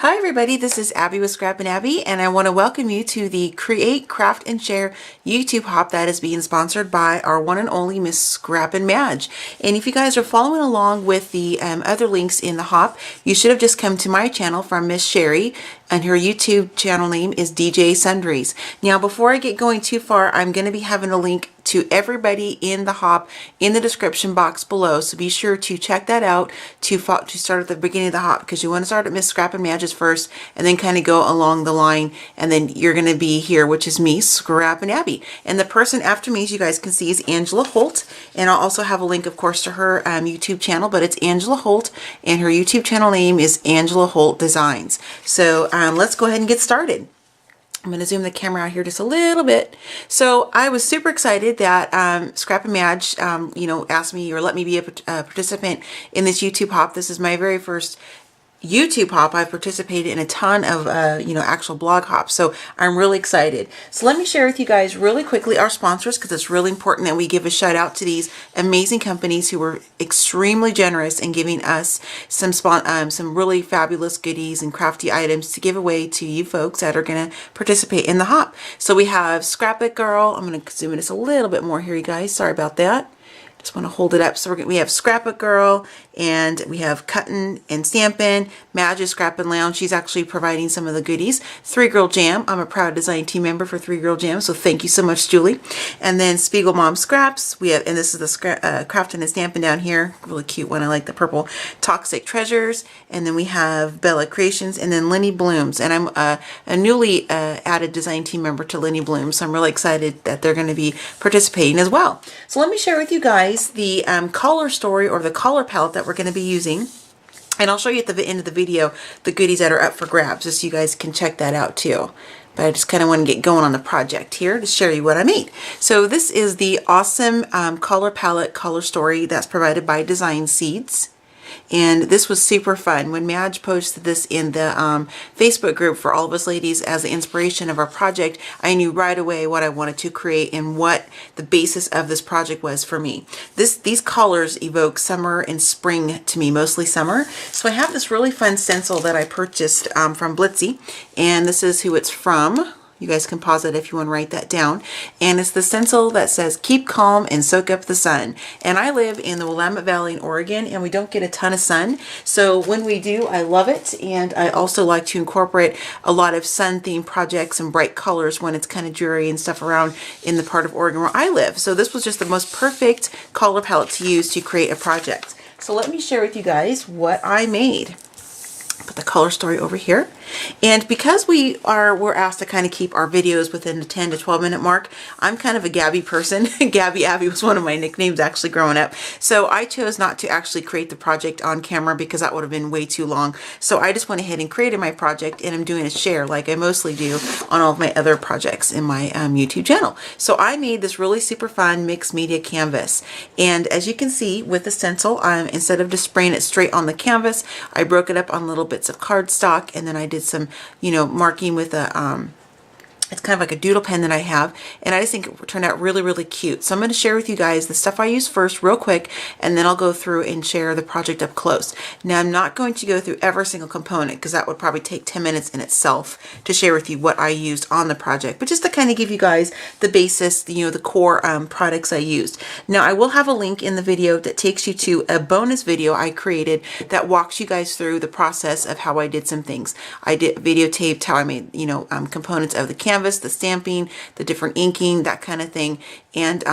Hi everybody, this is Abby with Scrappin' Abby, and I want to welcome you to the Create, Craft, and Share YouTube hop that is being sponsored by our one and only Miss Scrappin' Madge. And if you guys are following along with the other links in the hop, you should have just come to my channel from Miss Sherry, and her YouTube channel name is DJ Sundries. Now, before I get going too far, I'm going to be having a link to everybody in the hop in the description box below, so be sure to check that out to start at the beginning of the hop, because you want to start at Miss Scrappin' Madge's first and then kind of go along the line, and then you're going to be here, which is me, Scrappin' Abby. And the person after me, as you guys can see, is Angela Holt, and I'll also have a link, of course, to her YouTube channel, but it's Angela Holt, and her YouTube channel name is Angela Holt Designs. So let's go ahead and get started. I'm going to zoom the camera out here just a little bit. So I was super excited that Scrappin' Madge, asked me or let me be a participant in this YouTube hop. This is my very first YouTube hop. I've participated in a ton of, actual blog hops. So I'm really excited. So let me share with you guys really quickly our sponsors, because it's really important that we give a shout out to these amazing companies who were extremely generous in giving us some really fabulous goodies and crafty items to give away to you folks that are going to participate in the hop. So we have Scrap It Girl. I'm going to zoom in just a little bit more here, you guys. Sorry about that. Just want to hold it up. So we have Scrap It Girl, and we have Cuttin' and Stampin', Madge's Scrappin' Lounge. She's actually providing some of the goodies. 3 Girl Jam. I'm a proud design team member for 3 Girl Jam, so thank you so much, Julie. And then Spiegel Mom Scraps. We have, and this is the Craftin' and Stampin' down here. Really cute one. I like the purple. Toxic Treasures. And then we have Bella Creations, and then Lenny Blooms. And I'm a newly added design team member to Lenny Blooms, so I'm really excited that they're going to be participating as well. So let me share with you guys the color story, or the color palette that we're going to be using, and I'll show you at the end of the video the goodies that are up for grabs, just so you guys can check that out too. But I just kind of want to get going on the project here to share you what I made. So this is the awesome color palette color story that's provided by Design Seeds. And this was super fun. When Madge posted this in the Facebook group for all of us ladies as the inspiration of our project, I knew right away what I wanted to create and what the basis of this project was for me. These colors evoke summer and spring to me, mostly summer. So I have this really fun stencil that I purchased from Blitzy, and this is who it's from. You guys can pause it if you want to write that down. And it's the stencil that says, "Keep calm and soak up the sun." And I live in the Willamette Valley in Oregon, and we don't get a ton of sun. So when we do, I love it. And I also like to incorporate a lot of sun-themed projects and bright colors when it's kind of dreary and stuff around in the part of Oregon where I live. So this was just the most perfect color palette to use to create a project. So let me share with you guys what I made. Put the color story over here. And because we're asked to kind of keep our videos within the 10 to 12 minute mark, I'm kind of a Gabby person. Gabby Abby was one of my nicknames actually growing up. So I chose not to actually create the project on camera because that would have been way too long. So I just went ahead and created my project, and I'm doing a share like I mostly do on all of my other projects in my YouTube channel. So I made this really super fun mixed media canvas. And as you can see with the stencil, instead of just spraying it straight on the canvas, I broke it up on little bits of cardstock, and then I did some, marking with a, it's kind of like a doodle pen that I have, and I just think it turned out really, really cute. So I'm going to share with you guys the stuff I use first real quick, and then I'll go through and share the project up close. Now, I'm not going to go through every single component because that would probably take 10 minutes in itself to share with you what I used on the project, but just to kind of give you guys the basis, the core products I used. Now, I will have a link in the video that takes you to a bonus video I created that walks you guys through the process of how I did some things. I videotaped how I made, components of the canvas, the stamping, the different inking, that kind of thing, and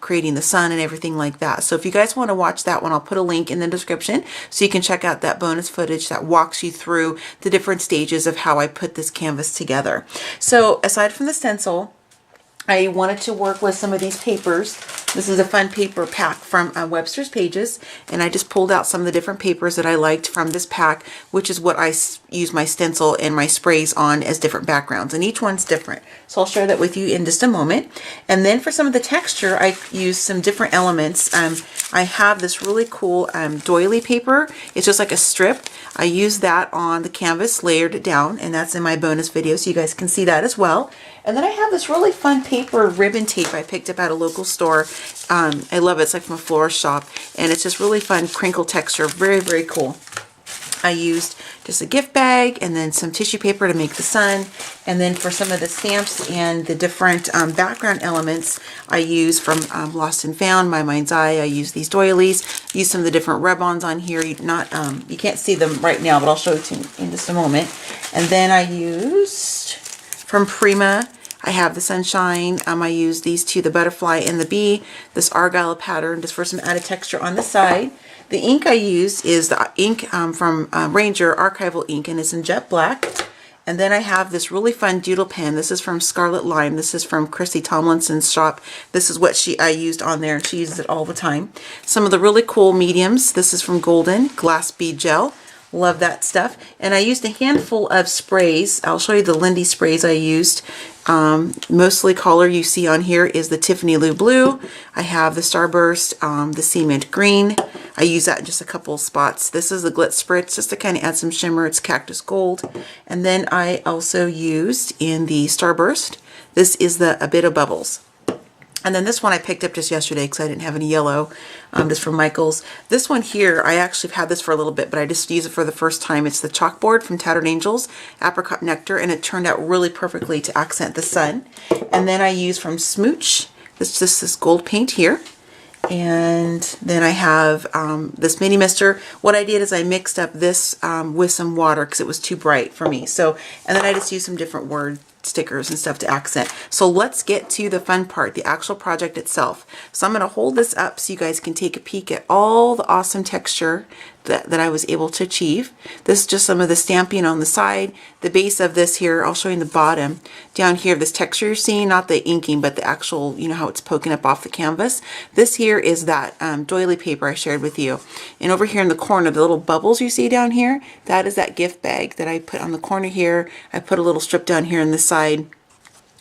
creating the sun and everything like that. So if you guys want to watch that one, I'll put a link in the description so you can check out that bonus footage that walks you through the different stages of how I put this canvas together. So aside from the stencil, I wanted to work with some of these papers. This is a fun paper pack from Webster's Pages, and I just pulled out some of the different papers that I liked from this pack, which is what I use my stencil and my sprays on as different backgrounds, and each one's different. So I'll share that with you in just a moment. And then for some of the texture, I used some different elements. I have this really cool doily paper. It's just like a strip. I used that on the canvas, layered it down, and that's in my bonus video, so you guys can see that as well. And then I have this really fun paper ribbon tape I picked up at a local store. I love it. It's like from a florist shop, and it's just really fun crinkle texture. Very, very cool. I used just a gift bag and then some tissue paper to make the sun. And then for some of the stamps and the different background elements, I use from Lost and Found, My Mind's Eye. I use these doilies, use some of the different rub-ons on here. You can't see them right now, but I'll show it to you in just a moment. And then I used from Prima, I have the sunshine. I use these two, the butterfly and the bee, this argyle pattern just for some added texture on the side. The ink I use is the ink from Ranger Archival Ink, and it's in jet black. And then I have this really fun doodle pen. This is from Scarlet Lime. This is from Christy Tomlinson's shop. This is what I used on there, and she uses it all the time. Some of the really cool mediums. This is from Golden Glass Bead Gel. Love that stuff. And I used a handful of sprays. I'll show you the Lindy sprays I used. Mostly color you see on here is the Tiffany Lou Blue. I have the Starburst, the Cement Green. I use that in just a couple spots. This is the Glitz Spritz just to kind of add some shimmer. It's Cactus Gold. And then I also used in the Starburst, this is the A Bit of Bubbles. And then this one I picked up just yesterday because I didn't have any yellow, just from Michael's. This one here, I actually have had this for a little bit, but I just used it for the first time. It's the Chalkboard from Tattered Angels, Apricot Nectar, and it turned out really perfectly to accent the sun. And then I use from Smooch, this gold paint here. And then I have this mini mister. What I did is I mixed up this with some water because it was too bright for me. So, and then I just used some different word stickers and stuff to accent. So let's get to the fun part, the actual project itself. So I'm going to hold this up so you guys can take a peek at all the awesome texture that I was able to achieve. This is just some of the stamping on the side. The base of this here, I'll show you in the bottom. Down here, this texture you're seeing, not the inking, but the actual, you know, how it's poking up off the canvas. This here is that doily paper I shared with you. And over here in the corner, the little bubbles you see down here, that is that gift bag that I put on the corner here. I put a little strip down here on the side.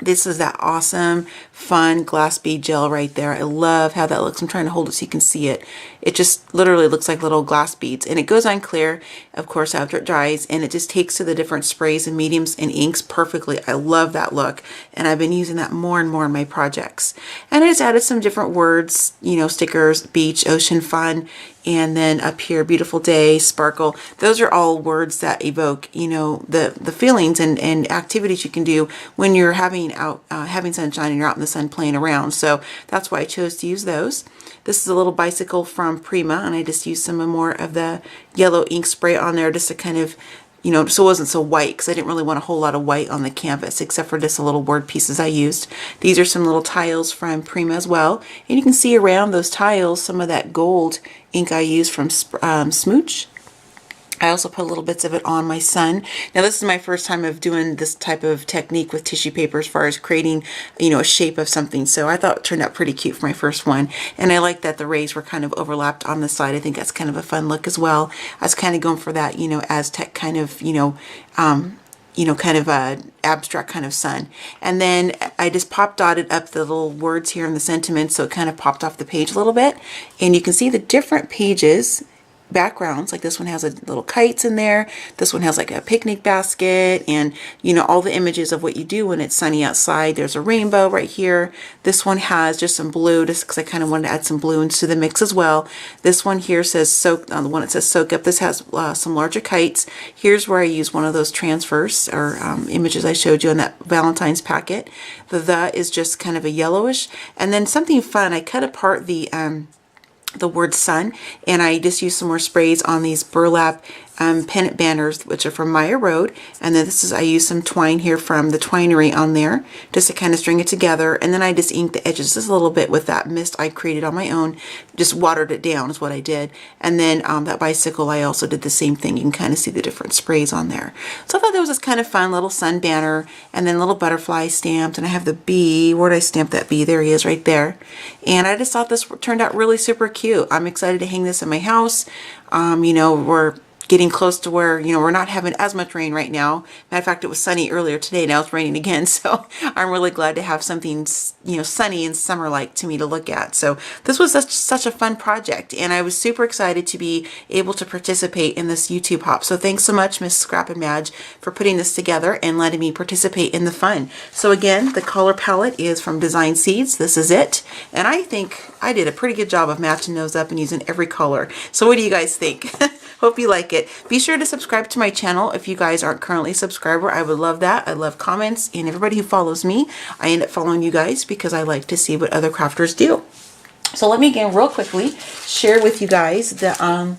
This is that awesome, fun glass bead gel right there. I love how that looks. I'm trying to hold it so you can see it. It just literally looks like little glass beads. And it goes on clear, of course, after it dries. And it just takes to the different sprays and mediums and inks perfectly. I love that look. And I've been using that more and more in my projects. And I just added some different words, you know, stickers, beach, ocean, fun. And then up here, beautiful day, sparkle. Those are all words that evoke, you know, the feelings and activities you can do when you're having sunshine and you're out in the sun playing around. So that's why I chose to use those. This is a little bicycle from Prima, and I just used some more of the yellow ink spray on there just to kind of, you know, so it wasn't so white because I didn't really want a whole lot of white on the canvas except for just the little word pieces I used. These are some little tiles from Prima as well. And you can see around those tiles some of that gold ink I used from Smooch. I also put little bits of it on my sun. Now this is my first time of doing this type of technique with tissue paper as far as creating, you know, a shape of something. So I thought it turned out pretty cute for my first one. And I like that the rays were kind of overlapped on the side. I think that's kind of a fun look as well. I was kind of going for that, you know, Aztec kind of, kind of a abstract kind of sun. And then I just pop dotted up the little words here in the sentiments so it kind of popped off the page a little bit. And you can see the different pages backgrounds. Like this one has a little kites in there. This one has like a picnic basket and, you know, all the images of what you do when it's sunny outside. There's a rainbow right here. This one has just some blue just because I kind of wanted to add some blue into the mix as well. This one here says soak, the one that says soak up. This has some larger kites. Here's where I use one of those transfers or images I showed you in that Valentine's packet. The is just kind of a yellowish. And then something fun, I cut apart the word sun, and I just used some more sprays on these burlap pennant banners, which are from Maya Road. And then I used some twine here from the Twinery on there just to kind of string it together. And then I just inked the edges just a little bit with that mist I created on my own, just watered it down is what I did. And then that bicycle, I also did the same thing. You can kind of see the different sprays on there. So I thought that was this kind of fun little sun banner, and then little butterfly stamped. And I have the bee. Where did I stamp that bee? There he is right there. And I just thought this turned out really super cute. I'm excited to hang this in my house. You know, we're getting close to where, you know, we're not having as much rain right now. Matter of fact, it was sunny earlier today. Now it's raining again. So I'm really glad to have something, you know, sunny and summer-like to me to look at. So this was such a fun project, and I was super excited to be able to participate in this YouTube hop. So thanks so much, Miss Scrap and Madge, for putting this together and letting me participate in the fun. So again, the color palette is from Design Seeds. This is it. And I think I did a pretty good job of matching those up and using every color. So what do you guys think? Hope you like it. Be sure to subscribe to my channel if you guys aren't currently a subscriber. I would love that. I love comments, and everybody who follows me, I end up following you guys because I like to see what other crafters do. So let me again real quickly share with you guys the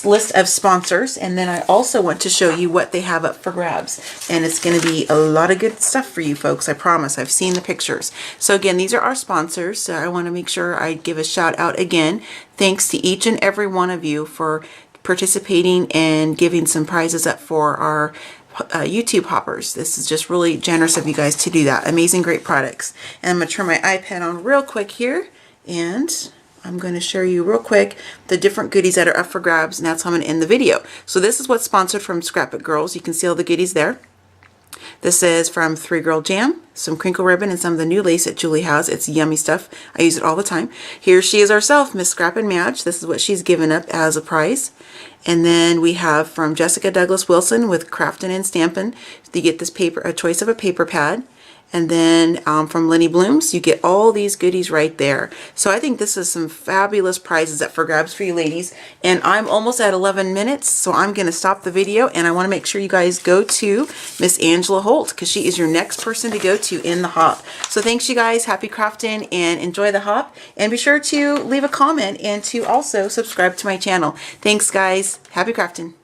list of sponsors, and then I also want to show you what they have up for grabs, and it's going to be a lot of good stuff for you folks, I promise. I've seen the pictures. So again, these are our sponsors, so I want to make sure I give a shout out again. Thanks to each and every one of you for participating and giving some prizes up for our YouTube hoppers. This is just really generous of you guys to do that. Amazing, great products. And I'm going to turn my iPad on real quick here, and I'm going to show you real quick the different goodies that are up for grabs, and that's how I'm going to end the video. So this is what's sponsored from Scrapbook Girls. You can see all the goodies there. This is from 3 Girl Jam, some crinkle ribbon, and some of the new lace that Julie has. It's yummy stuff. I use it all the time. Here she is herself, Miss Scrappin' Madge. This is what she's given up as a prize. And then we have from Jessica Douglas Wilson with Craftin' and Stampin'. You get this paper, a choice of a paper pad. And then from Lenny Blooms, you get all these goodies right there. So I think this is some fabulous prizes up for grabs for you ladies. And I'm almost at 11 minutes, so I'm going to stop the video. And I want to make sure you guys go to Miss Angela Holt, because she is your next person to go to in the hop. So thanks you guys. Happy crafting and enjoy the hop. And be sure to leave a comment and to also subscribe to my channel. Thanks guys. Happy crafting.